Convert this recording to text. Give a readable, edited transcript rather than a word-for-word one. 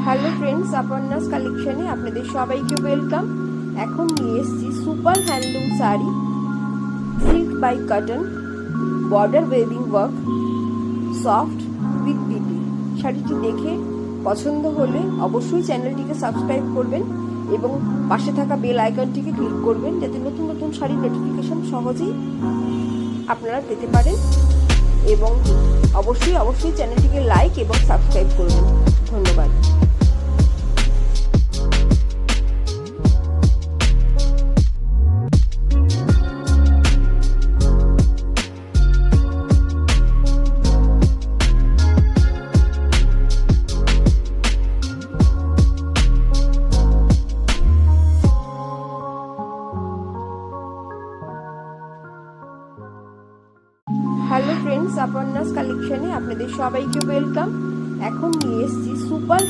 Hello friends, Aparna's কালেকশনে আপনাদের সবাইকে ওয়েলকাম। এখন নিয়ে এসেছি super handloom sari, silk by cotton, border weaving work, soft with BP. শাড়িটি দেখে পছন্দ হলে অবশ্যই চ্যানেলটিকে সাবস্ক্রাইব করবেন এবং পাশে থাকা বেল আইকনটিকে ক্লিক করবেন, যাতে নতুন নতুন শাড়ির নোটিফিকেশন সহজেই আপনারা পেতে পারেন। এবং অবশ্যই চ্যানেলটিকে লাইক এবং সাবস্ক্রাইব করবেন। ধন্যবাদ। হ্যালো ফ্রেন্ডস, অপর্ণাস কালেকশনে আপনাদের সবাইকে ওয়েলকাম। এখন নিয়ে এসেছি সুপার